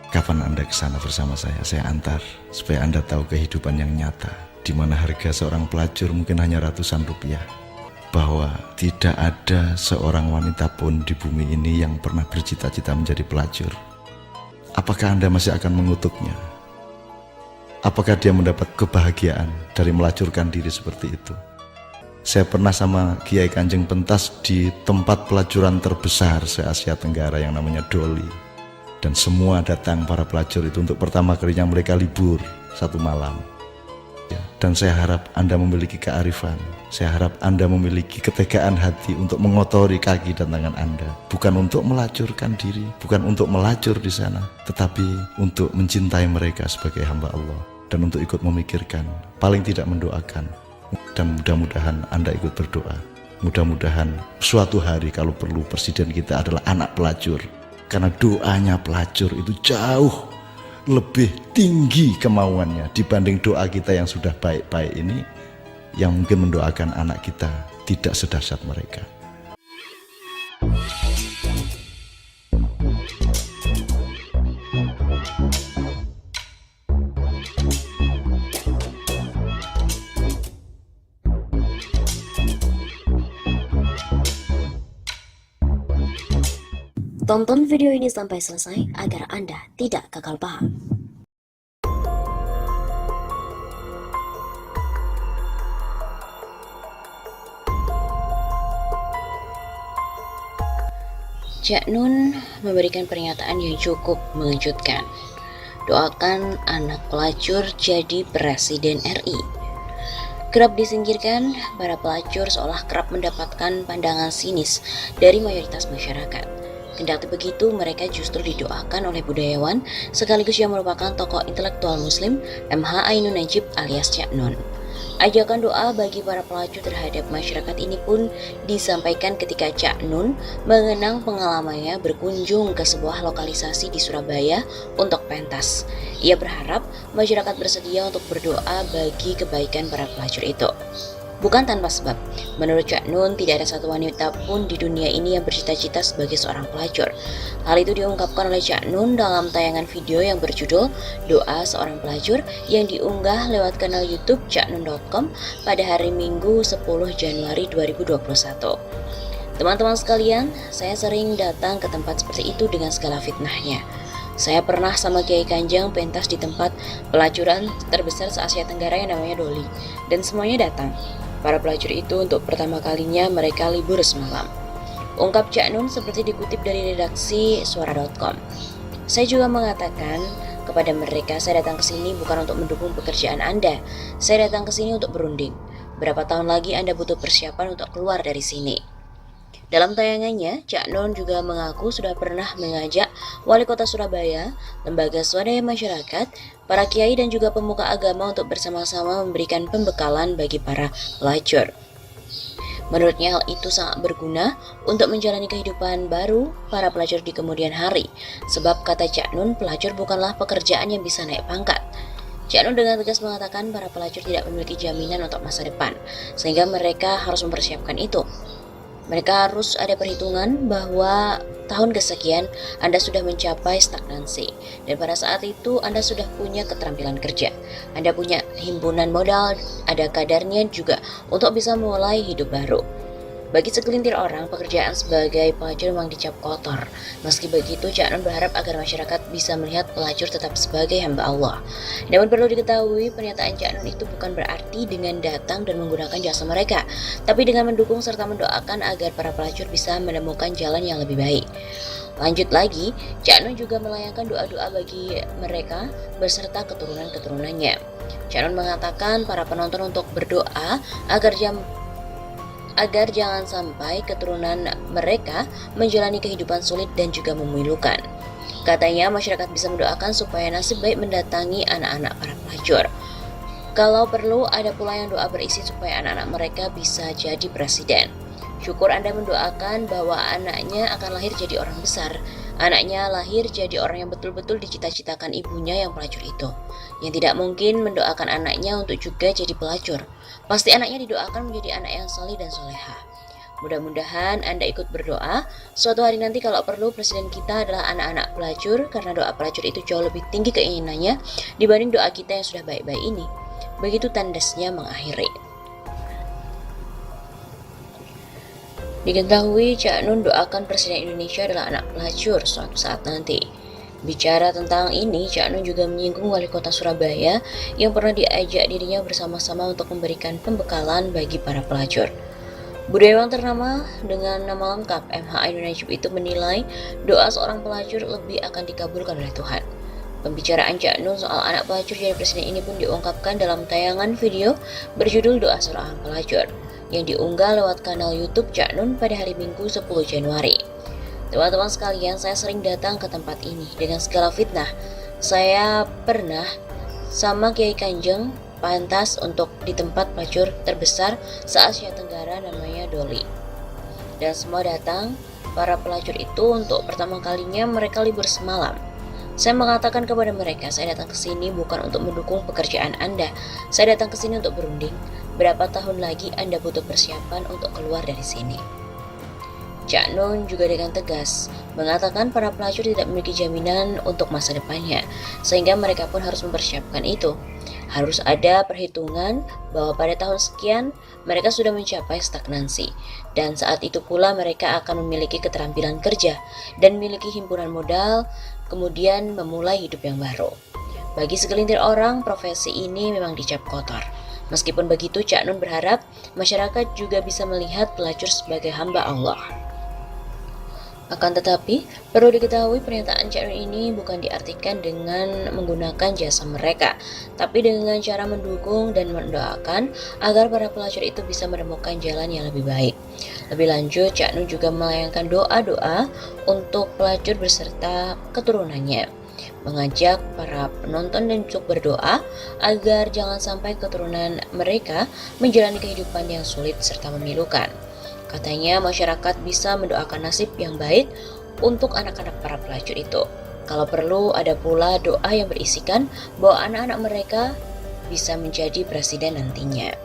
Kapan Anda ke sana bersama saya antar supaya Anda tahu kehidupan yang nyata, di mana harga seorang pelacur mungkin hanya ratusan rupiah. Bahwa tidak ada seorang wanita pun di bumi ini yang pernah bercita-cita menjadi pelacur. Apakah Anda masih akan mengutuknya? Apakah dia mendapat kebahagiaan dari melacurkan diri seperti itu? Saya pernah sama Kiai Kanjeng Pentas di tempat pelacuran terbesar se-Asia Tenggara yang namanya Doli. Dan semua datang para pelacur itu untuk pertama kalinya mereka libur satu malam. Dan saya harap Anda memiliki kearifan. Saya harap Anda memiliki ketegaan hati untuk mengotori kaki dan tangan Anda. Bukan untuk melacurkan diri, bukan untuk melacur di sana, tetapi untuk mencintai mereka sebagai hamba Allah. Dan untuk ikut memikirkan, paling tidak mendoakan. Dan mudah-mudahan Anda ikut berdoa. Mudah-mudahan suatu hari kalau perlu presiden kita adalah anak pelacur. Karena doanya pelacur itu jauh lebih tinggi kemauannya dibanding doa kita yang sudah baik-baik ini, yang mungkin mendoakan anak kita tidak sedahsyat mereka. Tonton video ini sampai selesai agar Anda tidak gagal paham. Cak Nun memberikan pernyataan yang cukup mengejutkan. Doakan anak pelacur jadi presiden RI. Kerap disingkirkan, para pelacur seolah kerap mendapatkan pandangan sinis dari mayoritas masyarakat. Kendati begitu, mereka justru didoakan oleh budayawan sekaligus yang merupakan tokoh intelektual muslim MH Ainun Najib alias Cak Nun. Ajakan doa bagi para pelacur terhadap masyarakat ini pun disampaikan ketika Cak Nun mengenang pengalamannya berkunjung ke sebuah lokalisasi di Surabaya untuk pentas. Ia berharap masyarakat bersedia untuk berdoa bagi kebaikan para pelacur itu. Bukan tanpa sebab, menurut Cak Nun tidak ada satu wanita pun di dunia ini yang bercita-cita sebagai seorang pelacur. Hal itu diungkapkan oleh Cak Nun dalam tayangan video yang berjudul Doa Seorang Pelacur yang diunggah lewat kanal YouTube caknun.com pada hari Minggu 10 Januari 2021. Teman-teman sekalian, saya sering datang ke tempat seperti itu dengan segala fitnahnya. Saya pernah sama Kiai Kanjeng pentas di tempat pelacuran terbesar se-Asia Tenggara yang namanya Doli, dan semuanya datang. Para pelacur itu untuk pertama kalinya mereka libur semalam. Ungkap Cak Nun seperti dikutip dari redaksi suara.com. Saya juga mengatakan kepada mereka, saya datang ke sini bukan untuk mendukung pekerjaan Anda. Saya datang ke sini untuk berunding. Berapa tahun lagi Anda butuh persiapan untuk keluar dari sini? Dalam tayangannya, Cak Nun juga mengaku sudah pernah mengajak Wali Kota Surabaya, lembaga swadaya masyarakat, para kiai dan juga pemuka agama untuk bersama-sama memberikan pembekalan bagi para pelacur. Menurutnya hal itu sangat berguna untuk menjalani kehidupan baru para pelacur di kemudian hari. Sebab kata Cak Nun, pelacur bukanlah pekerjaan yang bisa naik pangkat. Cak Nun dengan tegas mengatakan para pelacur tidak memiliki jaminan untuk masa depan, sehingga mereka harus mempersiapkan itu. Mereka harus ada perhitungan bahwa tahun kesekian Anda sudah mencapai stagnansi, dan pada saat itu Anda sudah punya keterampilan kerja, Anda punya himpunan modal, ada kadarnya juga untuk bisa mulai hidup baru. Bagi segelintir orang, pekerjaan sebagai pelacur memang dicap kotor. Meski begitu, Cak Nun berharap agar masyarakat bisa melihat pelacur tetap sebagai hamba Allah. Namun perlu diketahui, pernyataan Cak Nun itu bukan berarti dengan datang dan menggunakan jasa mereka, tapi dengan mendukung serta mendoakan agar para pelacur bisa menemukan jalan yang lebih baik. Lanjut lagi, Cak Nun juga melayangkan doa-doa bagi mereka beserta keturunan-keturunannya. Cak Nun mengatakan para penonton untuk berdoa agar jangan sampai keturunan mereka menjalani kehidupan sulit dan juga memilukan. Katanya masyarakat bisa mendoakan supaya nasib baik mendatangi anak-anak para pelacur. Kalau perlu ada pula yang doa berisi supaya anak-anak mereka bisa jadi presiden. Syukur Anda mendoakan bahwa anaknya akan lahir jadi orang besar. Anaknya lahir jadi orang yang betul-betul dicita-citakan ibunya yang pelacur itu. Yang tidak mungkin mendoakan anaknya untuk juga jadi pelacur. Pasti anaknya didoakan menjadi anak yang saleh dan soleha. Mudah-mudahan Anda ikut berdoa, suatu hari nanti kalau perlu presiden kita adalah anak-anak pelacur, karena doa pelacur itu jauh lebih tinggi keinginannya dibanding doa kita yang sudah baik-baik ini. Begitu tandasnya mengakhiri. Diketahui Cak Nun doakan presiden Indonesia adalah anak pelacur suatu saat nanti. Bicara tentang ini, Cak Nun juga menyinggung wali kota Surabaya yang pernah diajak dirinya bersama-sama untuk memberikan pembekalan bagi para pelacur. Budayawan ternama dengan nama lengkap MH Ainun Najib itu menilai doa seorang pelacur lebih akan dikabulkan oleh Tuhan. Pembicaraan Cak Nun soal anak pelacur jadi presiden ini pun diungkapkan dalam tayangan video berjudul Doa Seorang Pelacur yang diunggah lewat kanal YouTube Cak Nun pada hari Minggu 10 Januari. Teman-teman sekalian, saya sering datang ke tempat ini dengan segala fitnah. Saya pernah sama Kiai Kanjeng pantas untuk di tempat pelacur terbesar se-Asia Tenggara namanya Doli. Dan semua datang, para pelacur itu untuk pertama kalinya mereka libur semalam. Saya mengatakan kepada mereka, saya datang ke sini bukan untuk mendukung pekerjaan Anda. Saya datang ke sini untuk berunding. Berapa tahun lagi Anda butuh persiapan untuk keluar dari sini. Cak Nun juga dengan tegas mengatakan para pelacur tidak memiliki jaminan untuk masa depannya, sehingga mereka pun harus mempersiapkan itu. Harus ada perhitungan bahwa pada tahun sekian mereka sudah mencapai stagnansi, dan saat itu pula mereka akan memiliki keterampilan kerja dan memiliki himpunan modal, kemudian memulai hidup yang baru. Bagi segelintir orang, profesi ini memang dicap kotor. Meskipun begitu, Cak Nun berharap masyarakat juga bisa melihat pelacur sebagai hamba Allah. Akan tetapi, perlu diketahui pernyataan Cak Nun ini bukan diartikan dengan menggunakan jasa mereka, tapi dengan cara mendukung dan mendoakan agar para pelacur itu bisa menemukan jalan yang lebih baik. Lebih lanjut, Cak Nun juga melayangkan doa-doa untuk pelacur beserta keturunannya, mengajak para penonton dan untuk berdoa agar jangan sampai keturunan mereka menjalani kehidupan yang sulit serta memilukan. Katanya masyarakat bisa mendoakan nasib yang baik untuk anak-anak para pelacur itu. Kalau perlu ada pula doa yang berisikan bahwa anak-anak mereka bisa menjadi presiden nantinya.